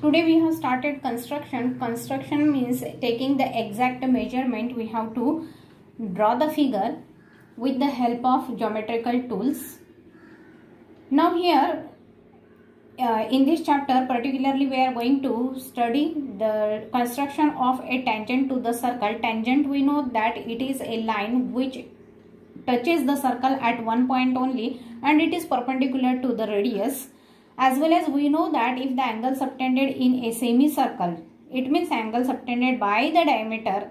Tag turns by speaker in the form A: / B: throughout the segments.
A: Today we have started construction. Construction means taking the exact measurement. We have to draw the figure with the help of geometrical tools. Now here in this chapter particularly we are going to study the construction of a tangent to the circle. Tangent, we know that it is a line which touches the circle at one point only and it is perpendicular to the radius. As well as we know that if the angle subtended in a semicircle, it means angle subtended by the diameter,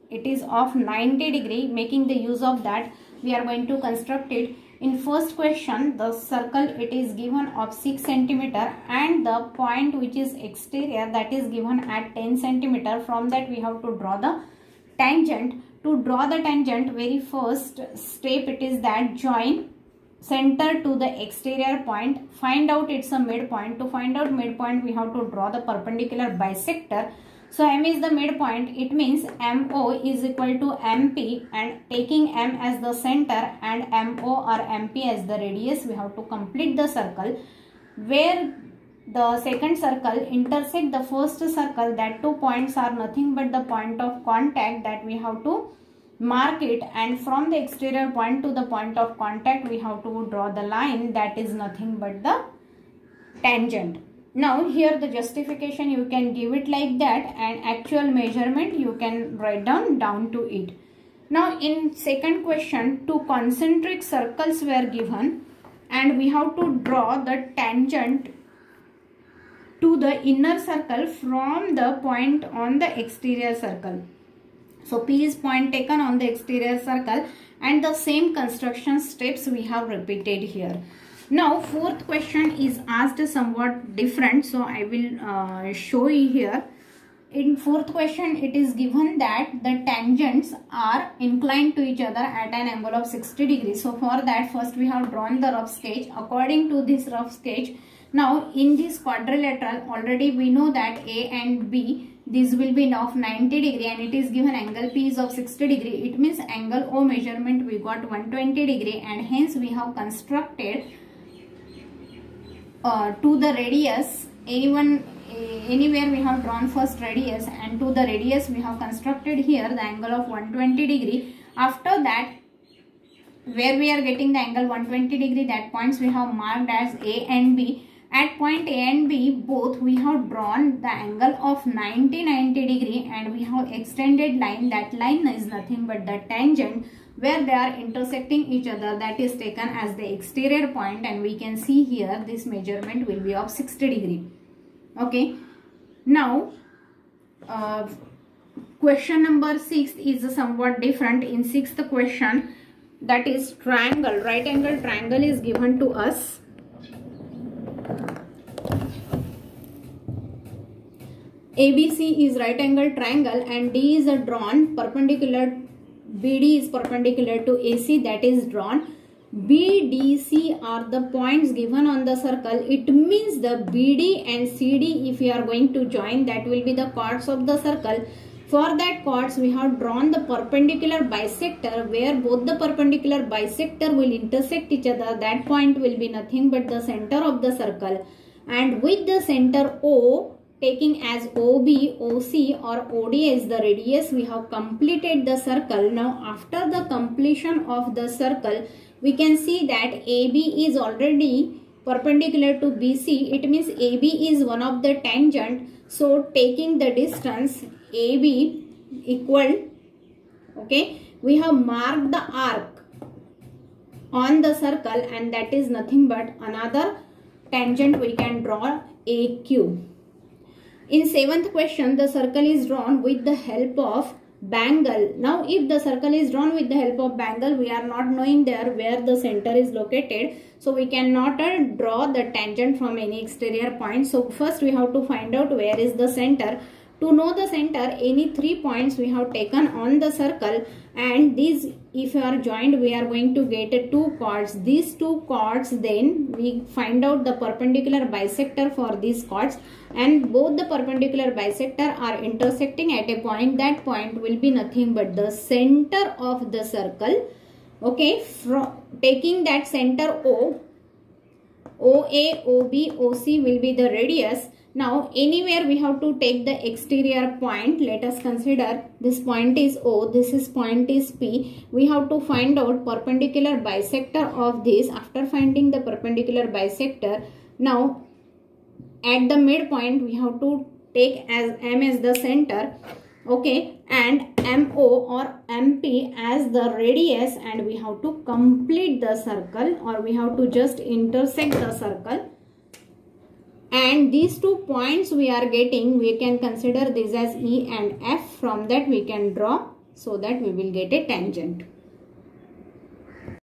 A: it is of 90 degree. Making the use of that, we are going to construct it. In first question, the circle it is given of 6 centimeter and the point which is exterior that is given at 10 centimeter. From that we have to draw the tangent. To draw the tangent, very first step it is that join center to the exterior point, find out its a midpoint. To find out midpoint, we have to draw the perpendicular bisector. So M is the midpoint, it means MO is equal to MP, and taking M as the center and MO or MP as the radius, we have to complete the circle. Where the second circle intersect the first circle, that 2 points are nothing but the point of contact that we have to mark it, and from the exterior point to the point of contact we have to draw the line that is nothing but the tangent. Now here the justification you can give it like that, and actual measurement you can write down to it. Now in second question, two concentric circles were given and we have to draw the tangent to the inner circle from the point on the exterior circle. So P is point taken on the exterior circle and the same construction steps we have repeated here. Now fourth question is asked somewhat different, so I will show you here. In fourth question it is given that the tangents are inclined to each other at an angle of 60 degrees. So for that first we have drawn the rough sketch. According to this rough sketch, now in this quadrilateral already we know that A and B, this will be of 90 degree and it is given angle P is of 60 degree. It means angle O measurement we got 120 degree, and hence we have constructed to the radius, anywhere we have drawn first radius, and to the radius we have constructed here the angle of 120 degree. After that, where we are getting the angle 120 degree, that points we have marked as A and B. At point A and B both we have drawn the angle of 90 degree and we have extended line. That line is nothing but the tangent where they are intersecting each other, that is taken as the exterior point, and we can see here this measurement will be of 60 degree. Okay. Now question number 6 is somewhat different. In sixth question, that is triangle, right angle triangle is given to us. ABC is right angle triangle and D is drawn perpendicular, BD is perpendicular to AC, that is drawn. BDC are the points given on the circle. It means the BD and CD, if we are going to join, that will be the chords of the circle. For that chords we have drawn the perpendicular bisector, where both the perpendicular bisector will intersect each other. That point will be nothing but the center of the circle, and with the center O taking as OB, OC or OD as the radius, we have completed the circle. Now after the completion of the circle, we can see that AB is already perpendicular to BC. It means AB is one of the tangent. So taking the distance AB equal, okay, we have marked the arc on the circle and that is nothing but another tangent we can draw, AQ. In seventh question, the circle is drawn with the help of bangle. Now if the circle is drawn with the help of bangle, we are not knowing there where the center is located, so we cannot draw the tangent from any exterior point. So first we have to find out where is the center. To know the center, any 3 points we have taken on the circle, and these if you are joined we are going to get 2 chords. These 2 chords, then we find out the perpendicular bisector for these chords, and both the perpendicular bisector are intersecting at a point. That point will be nothing but the center of the circle. Okay, from taking that center O, OA, OB, OC will be the radius. Now anywhere we have to take the exterior point. Let us consider this point is O, this point is P. We have to find out perpendicular bisector of this. After finding the perpendicular bisector, now at the midpoint we have to take as M as the center, okay, and MO or MP as the radius, and we have to complete the circle, or we have to just intersect the circle. And these 2 points we are getting, we can consider this as E and F. From that we can draw, so that we will get a tangent.